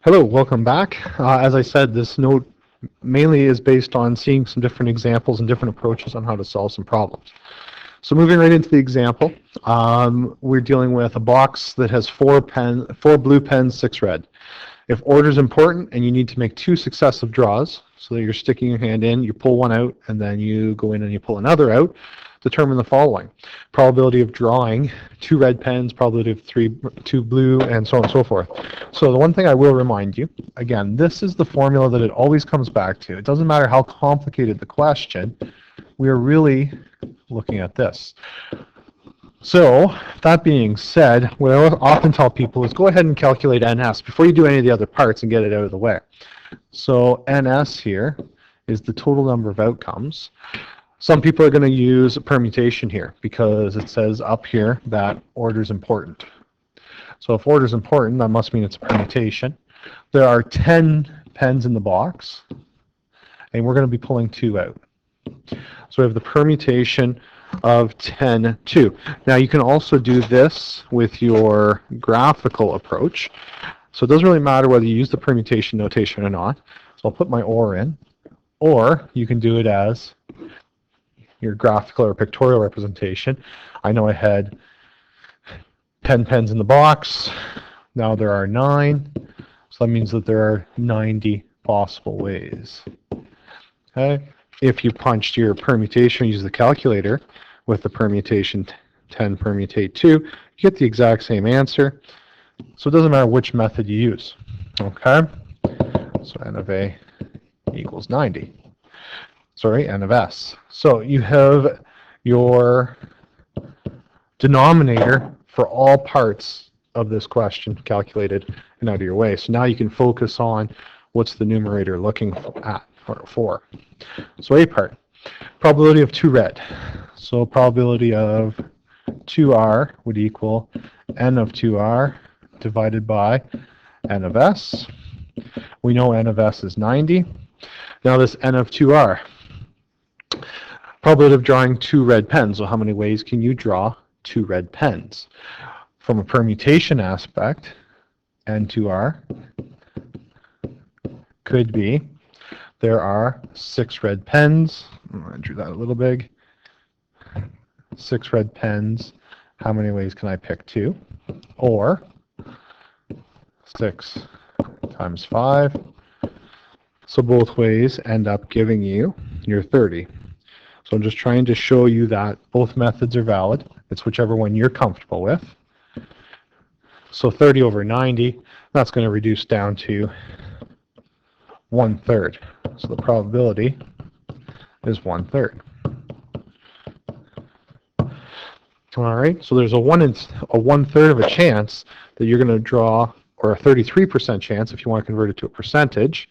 Hello, welcome back. As I said, this note mainly is based on seeing some different examples and different approaches on how to solve some problems. So moving right into the example, we're dealing with a box that has four blue pens, 6 red. If order is important and you need to make 2 successive draws, so that you're sticking your hand in, you pull one out, and then you go in and you pull another out, determine the following. Probability of drawing 2 red pens, probability of 2 blue, and so on and so forth. So the one thing I will remind you, again, this is the formula that it always comes back to. It doesn't matter how complicated the question, we are really looking at this. So, that being said, what I often tell people is go ahead and calculate NS before you do any of the other parts and get it out of the way. So NS here is the total number of outcomes. Some people are going to use a permutation here because it says up here that order is important. So if order is important, that must mean it's a permutation. There are 10 pens in the box, and we're going to be pulling 2 out. So we have the permutation of 10, 2. Now you can also do this with your graphical approach. So it doesn't really matter whether you use the permutation notation or not. So I'll put my OR in. Or you can do it as your graphical or pictorial representation. I know I had 10 pens in the box. Now there are 9. So that means that there are 90 possible ways. Okay. If you punched your permutation, use the calculator with the permutation 10 permutate 2, you get the exact same answer. So it doesn't matter which method you use. Okay? So N of A equals 90. Sorry, N of S. So you have your denominator for all parts of this question calculated and out of your way. So now you can focus on what's the numerator looking at or for. So A part, probability of 2 red. So probability of 2R would equal N of 2R divided by N of S. We know N of S is 90. Now this N of 2R, probability of drawing 2 red pens. So how many ways can you draw 2 red pens? From a permutation aspect, N2R could be there are 6 red pens. I drew that a little big. 6 red pens. How many ways can I pick 2? Or 6 times 5. So both ways end up giving you your 30. So I'm just trying to show you that both methods are valid. It's whichever one you're comfortable with. So 30 over 90, that's going to reduce down to 1/3. So the probability is 1/3. All right, so there's a 1/3 of a chance that you're going to draw, or a 33% chance if you want to convert it to a percentage.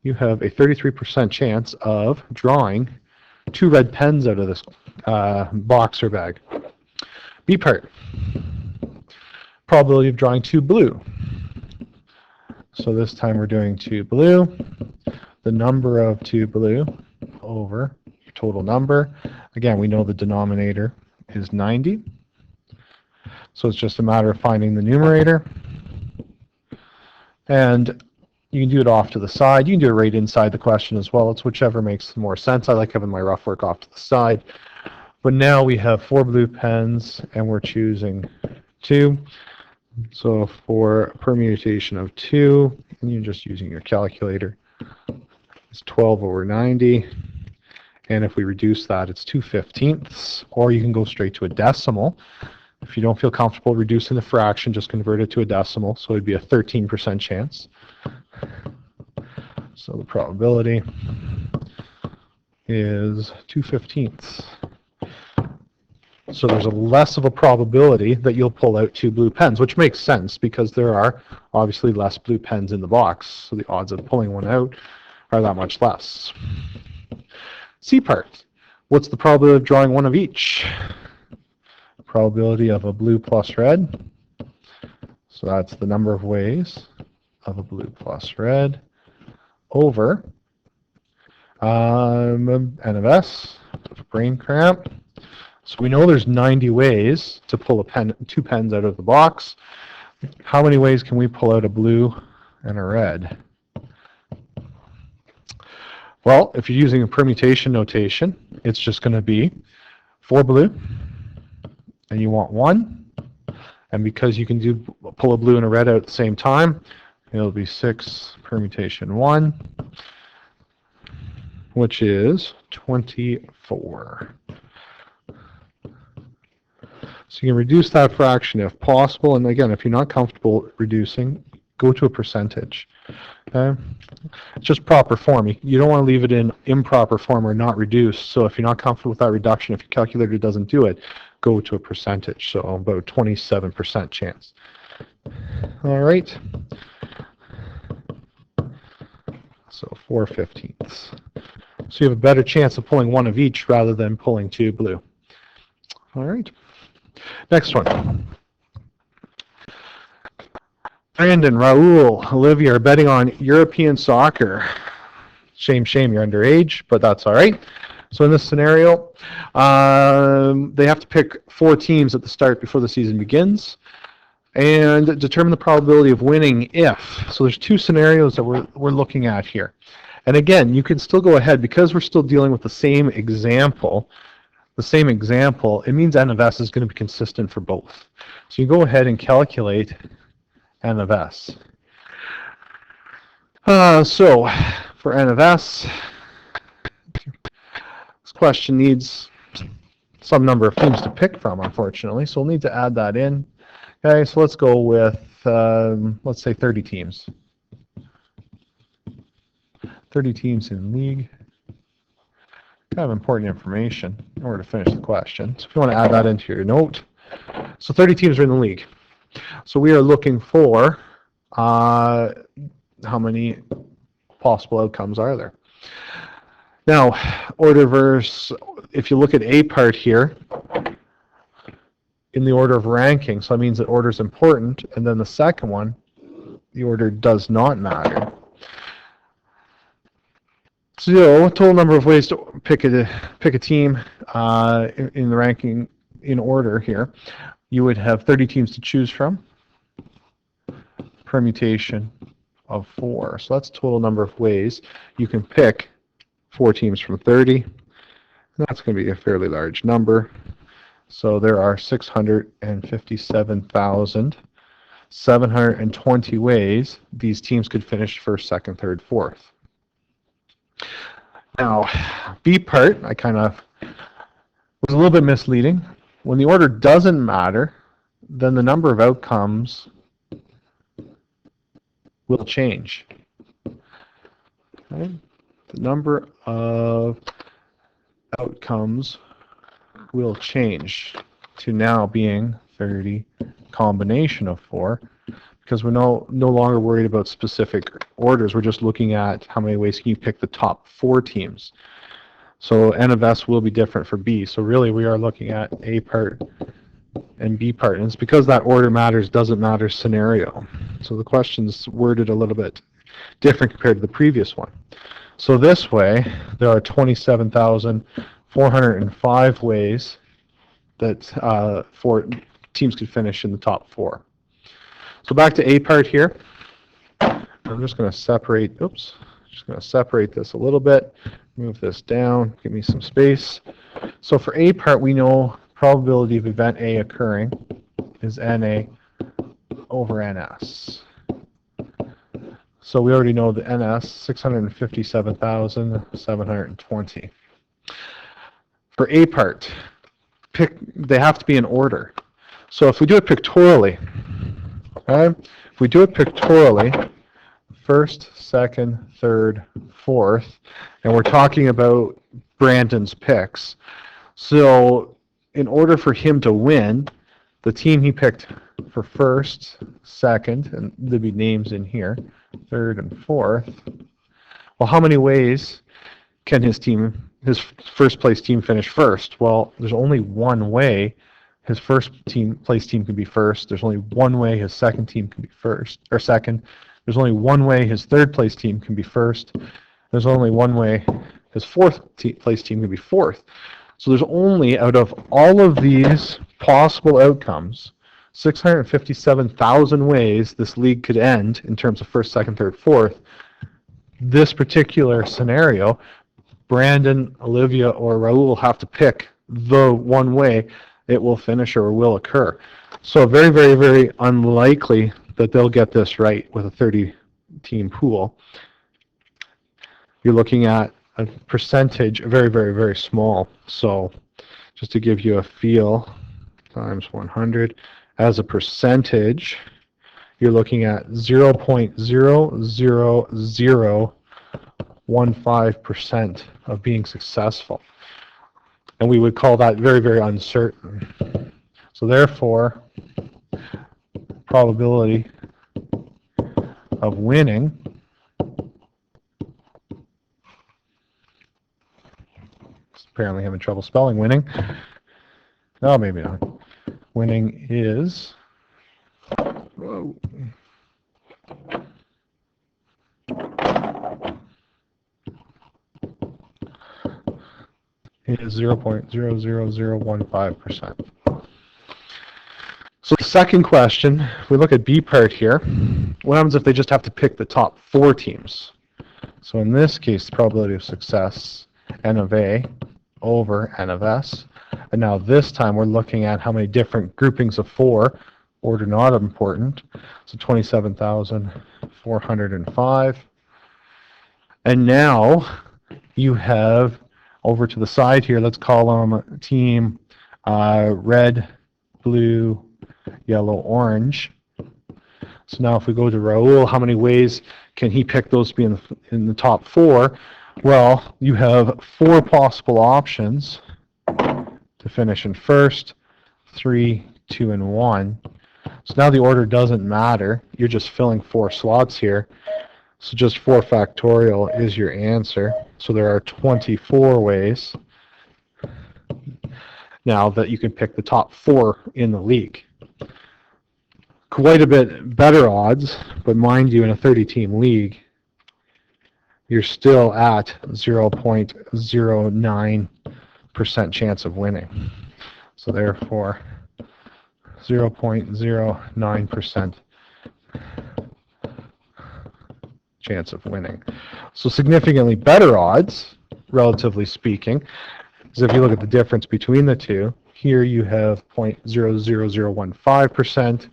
You have a 33% chance of drawing 2 red pens out of this box or bag. B part, probability of drawing 2 blue. So this time we're doing 2 blue. The number of 2 blue over your total number. Again, we know the denominator is 90. So it's just a matter of finding the numerator. And you can do it off to the side. You can do it right inside the question as well. It's whichever makes more sense. I like having my rough work off to the side. But now we have 4 blue pens, and we're choosing 2. So for permutation of 2, and you're just using your calculator, it's 12 over 90. And if we reduce that, it's 2/15. Or you can go straight to a decimal. If you don't feel comfortable reducing the fraction, just convert it to a decimal. So it'd be a 13% chance. So the probability is 2/15. So there's a less of a probability that you'll pull out 2 blue pens, which makes sense because there are obviously less blue pens in the box. So the odds of pulling one out are that much less. C part, what's the probability of drawing one of each? Probability of a blue plus red. So that's the number of ways of a blue plus red over N of S, brain cramp. So we know there's 90 ways to pull 2 pens out of the box. How many ways can we pull out a blue and a red. Well, if you're using a permutation notation, it's just going to be 4 blue, and you want 1. And because you can pull a blue and a red out at the same time, it'll be 6 permutation 1, which is 24. So you can reduce that fraction if possible. And again, if you're not comfortable reducing, go to a percentage. Okay? It's just proper form. You don't want to leave it in improper form or not reduced. So if you're not comfortable with that reduction, if your calculator doesn't do it, go to a percentage. So about 27% chance. All right. So 4/15. So you have a better chance of pulling 1 of each rather than pulling 2 blue. All right. Next one. Brandon, Raul, Olivia are betting on European soccer. Shame, you're underage, but that's all right. So in this scenario, they have to pick 4 teams at the start before the season begins and determine the probability of winning if. So there's 2 scenarios that we're looking at here. And again, you can still go ahead because we're still dealing with the same example. It means N of S is going to be consistent for both. So you go ahead and calculate N of S. So for N of S, this question needs some number of teams to pick from, unfortunately. So we'll need to add that in. Okay, so let's go with, let's say 30 teams. 30 teams in league. Kind of important information in order to finish the question. So if you want to add that into your note. So 30 teams are in the league. So we are looking for how many possible outcomes are there. Now, order verse, if you look at A part here, in the order of ranking, so that means that order is important, and then the second one, the order does not matter. So, total number of ways to pick a team in the ranking in order here. You would have 30 teams to choose from. Permutation of 4. So that's total number of ways you can pick 4 teams from 30. And that's going to be a fairly large number. So there are 657,720 ways these teams could finish first, second, third, fourth. Now, B part, I kind of was a little bit misleading. When the order doesn't matter, then the number of outcomes will change. Okay? The number of outcomes will change to now being 30 combination of 4, because we're no longer worried about specific orders. We're just looking at how many ways can you pick the top 4 teams. So N of S will be different for B. So really we are looking at A part and B part. And it's because that order matters, doesn't matter scenario. So the question's worded a little bit different compared to the previous one. So this way, there are 27,405 ways that 4 teams could finish in the top 4. So back to A part here. I'm just going to separate, separate this a little bit, move this down, give me some space. So for A part, we know probability of event A occurring is NA over NS. So we already know the NS, 657,720. For A part, they have to be in order. So if we do it pictorially, okay, if we do it pictorially, first, second, third, fourth, and we're talking about Brandon's picks. So in order for him to win, the team he picked for first, second, and there'll be names in here, third and fourth. Well, how many ways can his first place team finish first? Well, there's only one way his first place team can be first. There's only one way his second team can be first or second. There's only one way his third place team can be first. There's only one way his fourth place team can be fourth. So there's only, out of all of these possible outcomes, 657,000 ways this league could end in terms of first, second, third, fourth. This particular scenario, Brandon, Olivia, or Raul will have to pick the one way it will finish or will occur. So very, very, very unlikely that they'll get this right with a 30-team pool. You're looking at a percentage, very, very, very small. So just to give you a feel, times 100, as a percentage, you're looking at 0.00015% of being successful. And we would call that very, very uncertain. So therefore, probability of winning apparently having trouble spelling winning. No, maybe not. Winning is is 0.00015%. So the second question, if we look at B part here, what happens if they just have to pick the top 4 teams? So in this case, the probability of success, N of A over N of S. And now this time we're looking at how many different groupings of 4, order not important. So 27,405. And now you have over to the side here, let's call them team red, blue, yellow, orange. So now if we go to Raul, how many ways can he pick those to be in the top 4? Well, you have 4 possible options to finish in first, 3, 2, and 1. So now the order doesn't matter. You're just filling 4 slots here. So just 4 factorial is your answer. So there are 24 ways now that you can pick the top 4 in the league. Quite a bit better odds, but mind you, in a 30-team league, you're still at 0.09% chance of winning. So therefore, 0.09% chance of winning. So significantly better odds, relatively speaking, is if you look at the difference between the two. Here you have 0.00015%.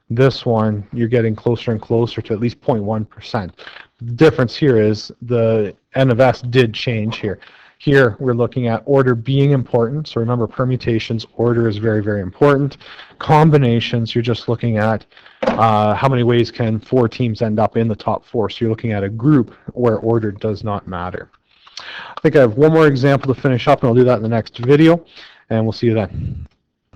This one, you're getting closer and closer to at least 0.1%. The difference here is the N of S did change here. Here, we're looking at order being important. So remember, permutations, order is very, very important. Combinations, you're just looking at how many ways can 4 teams end up in the top 4. So you're looking at a group where order does not matter. I think I have one more example to finish up, and I'll do that in the next video, and we'll see you then.